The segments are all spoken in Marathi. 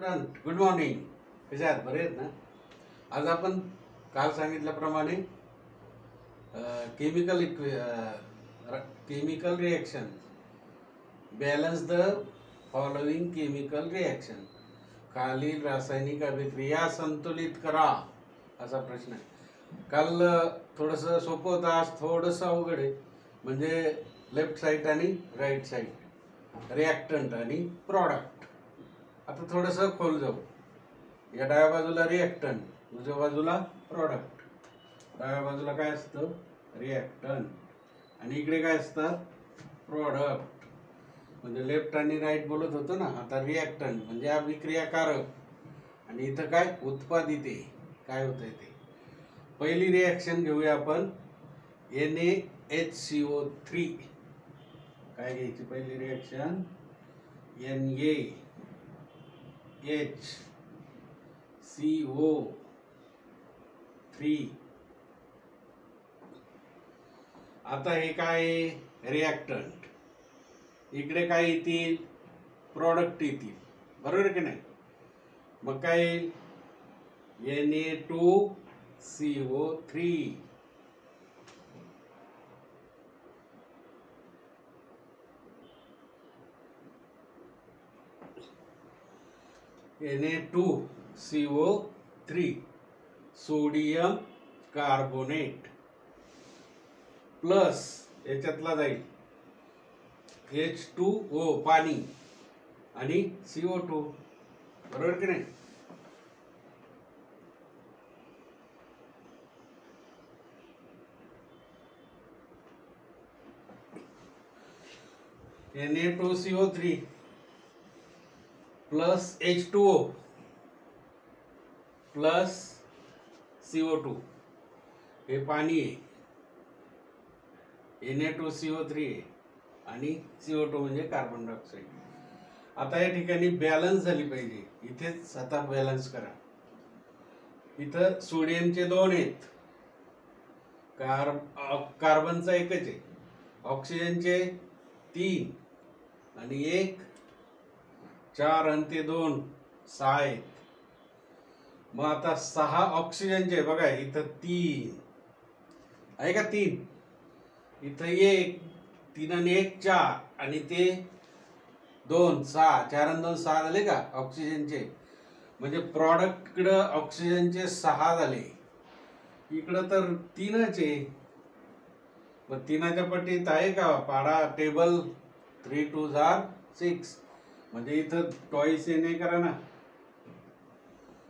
Student, good morning. कसे आहात? बरे आहेत ना? आज आपण काल सांगितल्याप्रमाणे chemical reaction, balance the following chemical reaction, खालील रासायनिक अभिक्रिया संतुलित करा, असा प्रश्न आहे. काल थोडंसं सोपं होतं, आज थोडंसं अवघड आहे. म्हणजे लेफ्ट साईड आणि राईट साईड, रिॲक्टंट आणि प्रॉडक्ट. आता थोडंसं खोल जाऊ. या डाव्या बाजूला रिॲक्टंट, उजव्या बाजूला प्रॉडक्ट. डाव्या बाजूला काय असतं? रिॲक्टंट. आणि इकडे काय असतात? प्रॉडक्ट. म्हणजे लेफ्ट आणि राईट बोलत होतो ना, आता रिॲक्टंट म्हणजे अभिक्रियाकारक, आणि इथं काय? उत्पादित. काय होतंय ते? पहिली रिॲक्शन घेऊया आपण, NaHCO3. काय घ्यायची पहिली रिॲक्शन? NaHCO3. आता हे काय? रिॲक्टंट. इकडे काय येतील? प्रॉडक्ट येतील, बरोबर की नाही? मग काय येईल? Na2CO3. Na2CO3 sodium carbonate plus याच्यातला जाईल H2O पाणी आणि CO2, बरोबर की नाही? Na2CO3 plus H2O plus CO2, हे पाणी आहे. Na2CO3 आहे आणि CO2 म्हणजे कार्बन डायऑक्साईड. आता या ठिकाणी बॅलन्स झाली पाहिजे. इथेच आता बॅलन्स करा. इथं सोडियमचे 2 आहेत, कार्बनचा एकच आहे, ऑक्सिजनचे 3 आणि 1 4 आणि ते 2 6 आहेत. मग आता 6 ऑक्सिजनचे, बघा इथं 3 आहे का? 3 इथं 1, 3 आणि 1 4 आणि ते 2 6, 4 आणि 2 6 झाले का ऑक्सिजनचे? म्हणजे प्रॉडक्टकडं ऑक्सिजनचे 6 झाले, इकडं तर 3च आहे. मग 3च्या पट्टीत आहे का? पाडा टेबल. 3 2 6, म्हणजे इथं टॉईस येणे करा ना.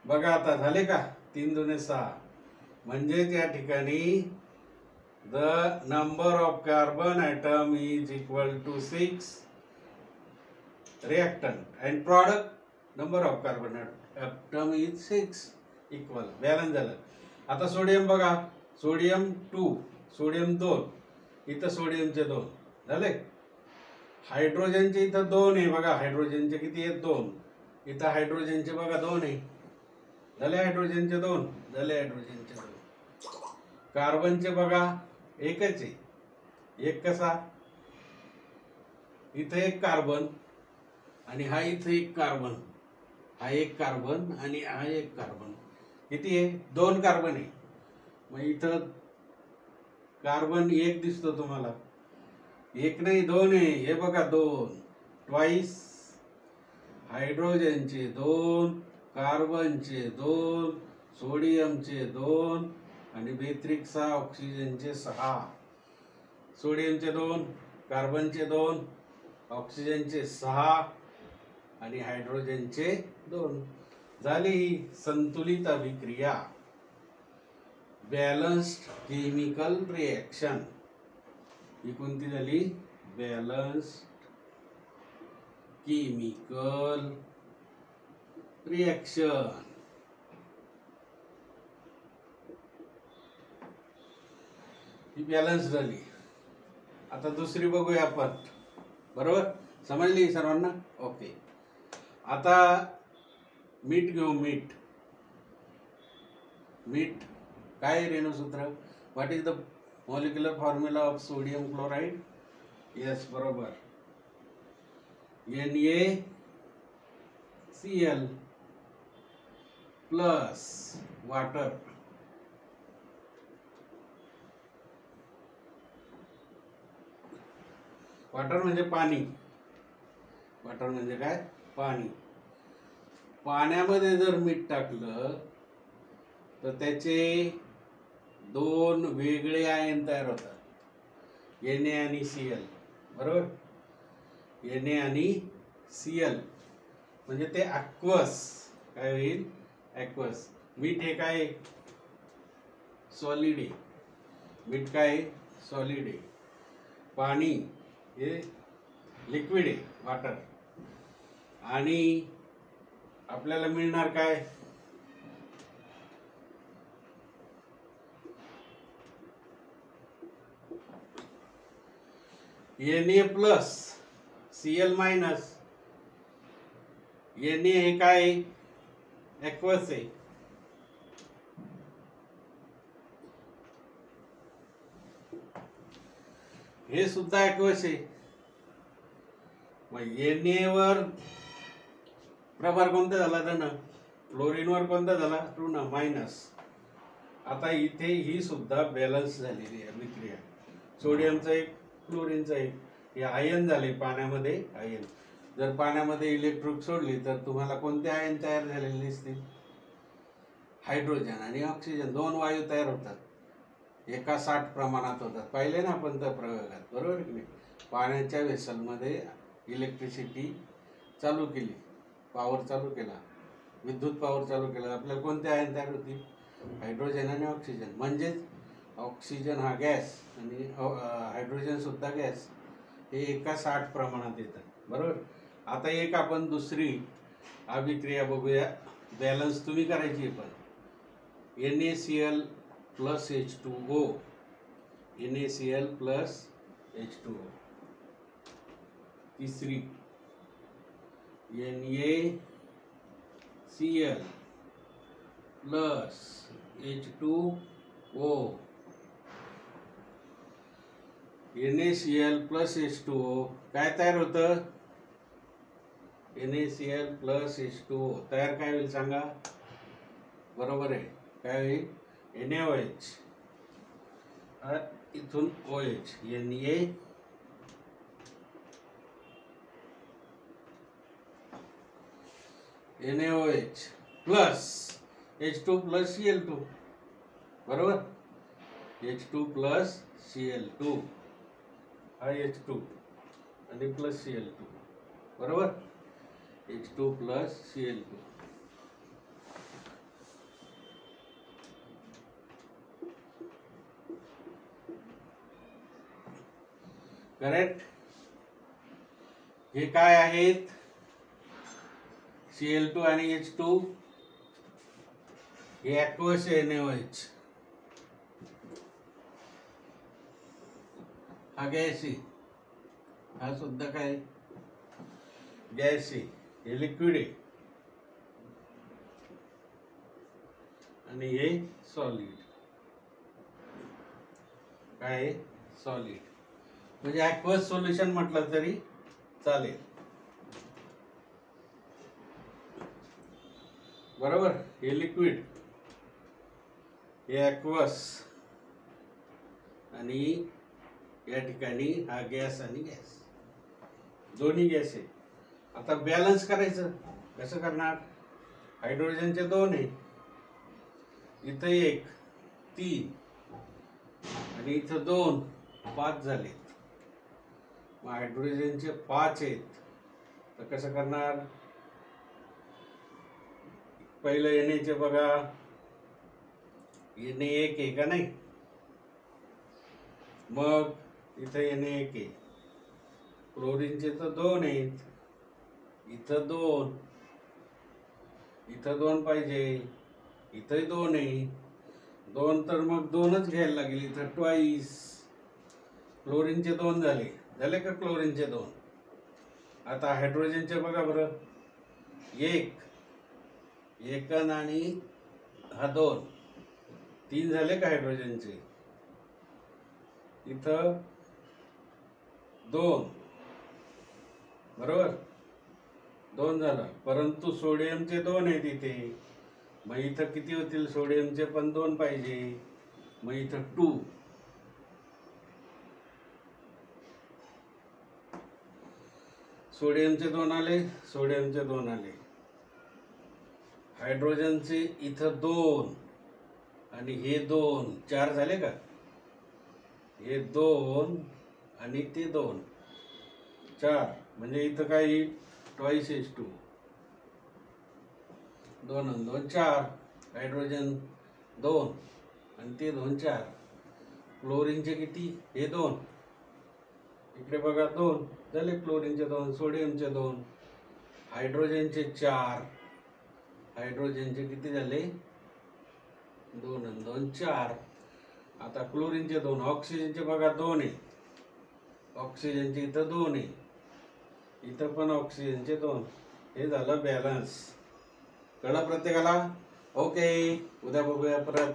बघा आता झाले का? 3 2 6. म्हणजे त्या ठिकाणी the number of carbon atom is equal to 6 reactant and product number of carbon atom is 6 equal. Balance झालं. आता सोडियम बघा, सोडियम 2, सोडियम 2, इथं सोडियमचे 2 झाले. हायड्रोजनचे इथं 2 आहे, बघा हायड्रोजनचे किती आहेत? 2. इथं हायड्रोजनचे बघा 2 आहे, झाले हायड्रोजनचे 2, झाले हायड्रोजनचे 2. कार्बनचे बघा एकच आहे, एक कसा? इथं एक कार्बन आणि हा इथं एक कार्बन, हा एक कार्बन आणि हा एक कार्बन. किती आहे? 2 कार्बन आहे. मग इथं कार्बन एक दिसतो तुम्हाला, एक नाही 2 आहे. हे बघा 2, ट्वाईस हायड्रोजनचे 2, कार्बनचे 2, सोडियमचे 2 आणि बेत्रिक 6, ऑक्सिजनचे 6. सोडियमचे 2, कार्बनचे 2, ऑक्सिजनचे 6 आणि हायड्रोजनचे 2. झाली ही संतुलित अभिक्रिया, बॅलन्स्ड केमिकल रिएक्शन. ही कोणती झाली? Balanced chemical reaction. ही बॅलन्स झाली. आता दुसरी बघूया आपण, बरोबर? समजली सर्वांना? ओके. आता मीठ घेऊ. मीठ मीठ काय रेणुसूत्र? What is the molecular formula of sodium chloride? Yes, बरोबर, NaCl. प्लस वॉटर, वॉटर म्हणजे पाणी, वॉटर म्हणजे काय, पाणी. पाण्यामध्ये जर मीठ टाकलं तर त्याचे दोन वेगळे आयन तयार होतात, Na आणि Cl, बरोबर. Na आणि Cl म्हणजे ते ॲक्वस, काय होईल, ॲक्वस. मीठ हे काय, सॉलिड आहे, मीठ काय, सॉलिड आहे. पाणी हे लिक्विड आहे, वॉटर. आणि आपल्याला मिळणार काय, Na plus Cl minus. Na हे काय, ॲक्वस आहे. हे सुद्धा ॲक्वस आहे. मग Na वर प्रभार कोणता झाला, धन. क्लोरीन वर कोणता झाला, ऋण, मायनस. आता इथे ही सुद्धा बॅलन्स झालेली आहे विक्रिया. सोडियमचा एक, क्लोरीनचा एक, हे आयन झाले पाण्यामध्ये, आयन. जर पाण्यामध्ये इलेक्ट्रिक सोडली तर तुम्हाला कोणते आयन तयार झालेले दिसतील, हायड्रोजन आणि ऑक्सिजन, दोन वायू तयार होतात, एका 60 प्रमाणात होतात. पाहिले ना आपण त्या प्रयोगात, बरोबर की नाही. पाण्याच्या वेसलमध्ये इलेक्ट्रिसिटी चालू केली, पॉवर चालू केला, विद्युत पॉवर चालू केला, आपल्याला कोणते आयन तयार होतील, हायड्रोजन आणि ऑक्सिजन. म्हणजेच ऑक्सिजन हा गॅस आणि हायड्रोजन सुद्धा गॅस, हे एका 60 प्रमाणात येतात, बरोबर. आता एक आपण दुसरी अभिक्रिया बघूया, बॅलन्स तुम्ही करायची आहे. पण NaCl plus H2O, NaCl plus H2O. तिसरी NaCl plus H2O. NaCl plus H2O काय तयार होतं, NaCl प्लस H2O तयार काय होईल सांगा, बरोबर आहे, काय होईल, NaOH. इथून OH, NaOH plus H2 plus Cl2, बरोबर. H2 प्लस Cl2, हा H2 आणि प्लस Cl2, बरोबर. H2 plus Cl2. करेक्ट. हे काय आहेत, Cl2 आणि H2, हे ॲक्वस NaOH, हा गॅस आहे, हा सुद्धा काय, गॅस आहे, हे लिक्विड आहे, आणि हे सॉलिड, काय, सॉलिड. म्हणजे ॲक्वस सोल्युशन म्हटलं तरी चालेल, बरोबर. हे लिक्विड, हे ॲक्वस, आणि या ठिकाणी हा गॅस आणि गॅस, दोन्ही गॅस आहे. आता बॅलन्स करायचं कसं करणार, हायड्रोजनचे 2 आहे, इथं 1, 3, आणि इथं 2, 5 झाले. मग हायड्रोजनचे 5 आहेत, तर कसं करणार, पहिलं Na चे बघा, Na 1 आहे का नाही, मग इथं Na 1 आहे, क्लोरीनचे तर 2 आहेत, इथं 2, इथं 2 पाहिजे, इथंही 2 आहे, 2 तर मग 2च घ्यायला लागेल, इथं ट्वाईस. क्लोरीनचे 2 झाले का, क्लोरीनचे 2. आता हायड्रोजनचे बघा बरं, 1 आणि हा 2, 3 झाले का हायड्रोजनचे, इथं 2, बरोबर, 2 झालं. परंतु सोडियमचे 2 आहेत इथे, मग इथं किती होतील? सोडियमचे पण 2 पाहिजे, मग इथं 2. सोडियमचे 2 आले, सोडियमचे 2 आले. हायड्रोजनचे इथं 2 आणि हे 2, 4 झाले का? हे 2 आणि ते 2, 4. म्हणजे इथं काय येईल? Twice H two. 2 आणि 2 4. हायड्रोजन 2 आणि ते 2 4. क्लोरीनचे किती? हे 2. इकडे बघा 2 झाले, क्लोरीनचे 2, सोडियमचे 2, हायड्रोजनचे 4. हायड्रोजनचे किती झाले? 2 आणि 2 4. आता क्लोरीनचे 2. ऑक्सिजनचे बघा 2 आहे, ऑक्सिजनचे इथं 2 आहे, इथं पण ऑक्सिजनचे 2. हे झालं बॅलन्स. कळलं प्रत्येकाला? ओके, उद्या बघूया परत.